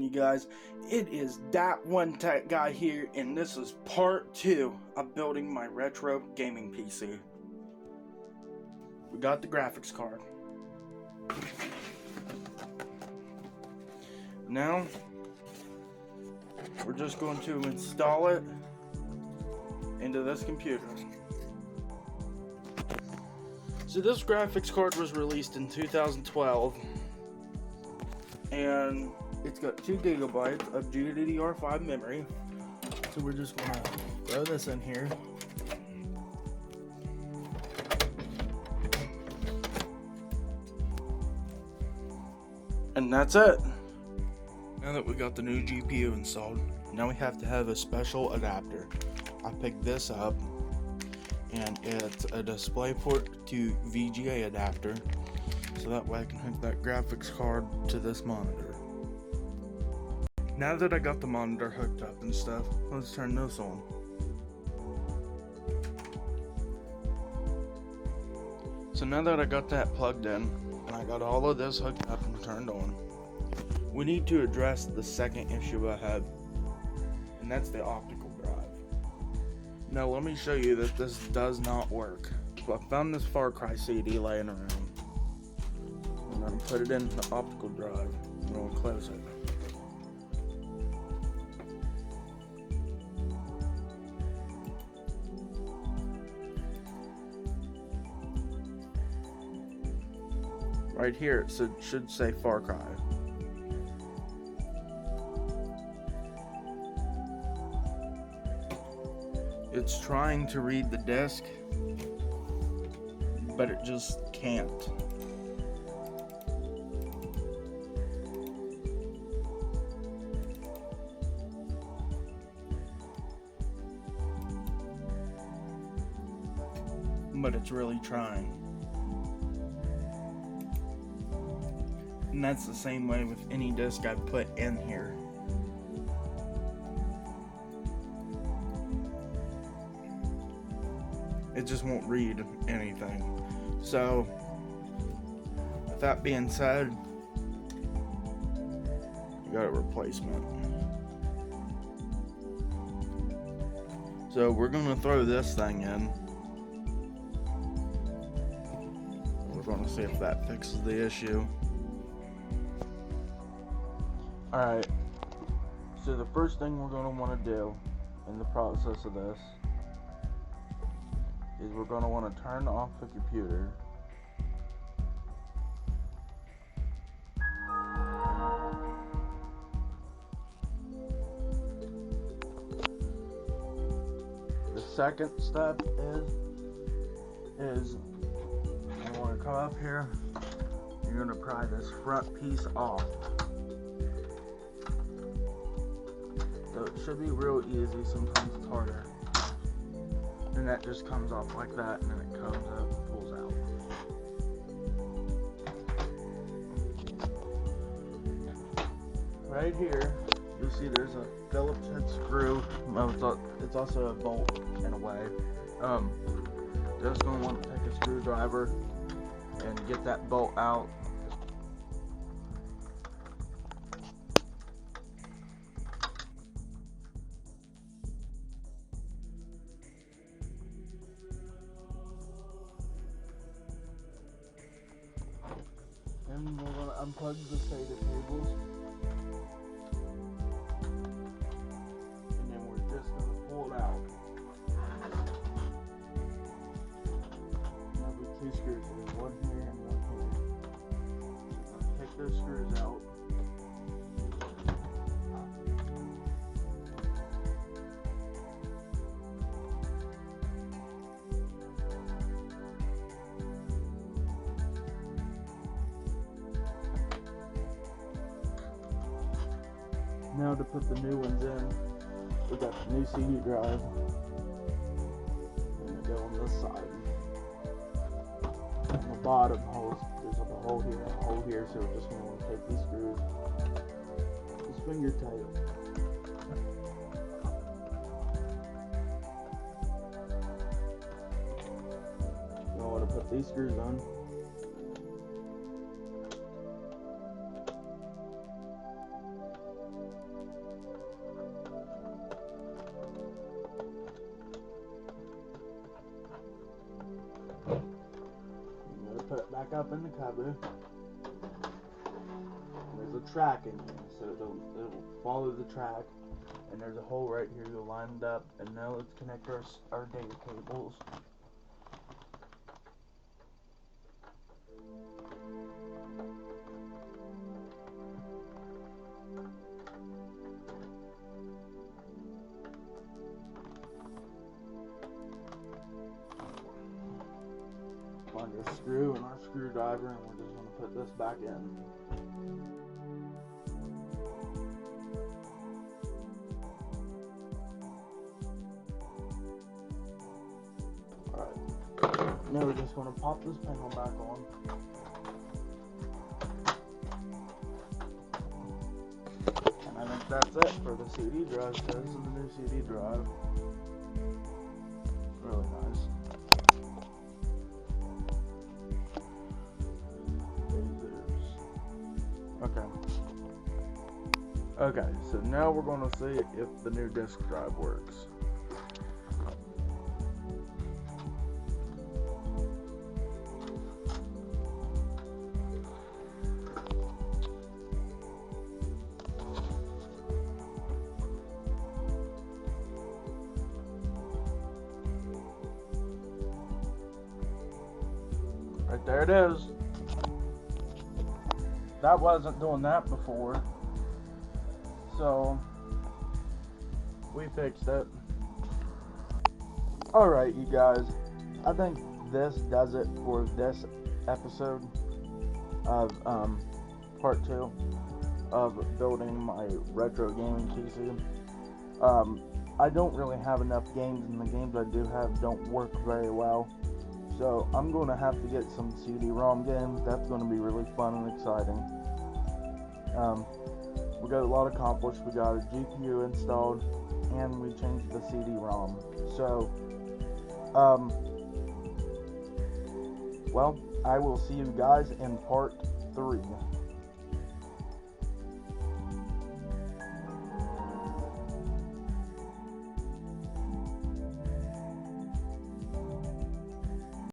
you guys? It is that one tech guy here, and this is part 2 of building my retro gaming PC. We got the graphics card. Now, we're just going to install it into this computer. So this graphics card was released in 2012, and it's got 2 gigabytes of GDDR5 memory. So we're just gonna throw this in here. And that's it. Now that we got the new GPU installed, now we have to have a special adapter. I picked this up, and it's a DisplayPort to VGA adapter, so that way I can hook that graphics card to this monitor. Now that I got the monitor hooked up and stuff, let's turn this on. So now that I got that plugged in, and I got all of this hooked up and turned on, we need to address the second issue I have, and that's the optical drive. Now let me show you that this does not work. So I found this Far Cry CD laying around. I'm going to put it in the optical drive. I'm going to close it. Right here it should say Far Cry. It's trying to read the disk, but it just can't. But it's really trying. And that's the same way with any disk I put in here. It just won't read anything. So, with that being said, you got a replacement. So we're gonna throw this thing in. We're gonna see if that fixes the issue. Alright, so the first thing we're gonna wanna do in the process of this is we're going to want to turn off the computer. The second step is you want to come up here, you're going to pry this front piece off. So it should be real easy, sometimes it's harder. And that just comes off like that, and then it comes up and pulls out. Right here, you'll see there's a Phillips head screw. It's also a bolt in a way. Just gonna want to take a screwdriver and get that bolt out. And we're going to unplug the SATA cables. And then we're just going to pull it out. There'll be 2 screws, one here and one here. I'll take those screws out. Now to put the new ones in, we got the new CD drive. And go on this side. On the bottom holes, there's a hole here and a hole here, so we're just going to want to take these screws, just finger tight. You want to put these screws on. back up in the cupboard. There's a track in here, so it'll follow the track. And there's a hole right here. You'll line it up, and now let's connect our data cables. Find our screw and our screwdriver, and we're just going to put this back in. Alright, now we're just going to pop this panel back on. And I think that's it for the CD drive. So this is the new CD drive. Really nice. Okay, so now we're going to see if the new disk drive works. Right there it is. That wasn't doing that before. So, we fixed it. Alright, you guys. I think this does it for this episode of part 2 of building my retro gaming PC. I don't really have enough games, and the games I do have don't work very well. So, I'm going to have to get some CD-ROM games. That's going to be really fun and exciting. We got a lot accomplished. We got a GPU installed, and we changed the CD-ROM. So, well, I will see you guys in part 3.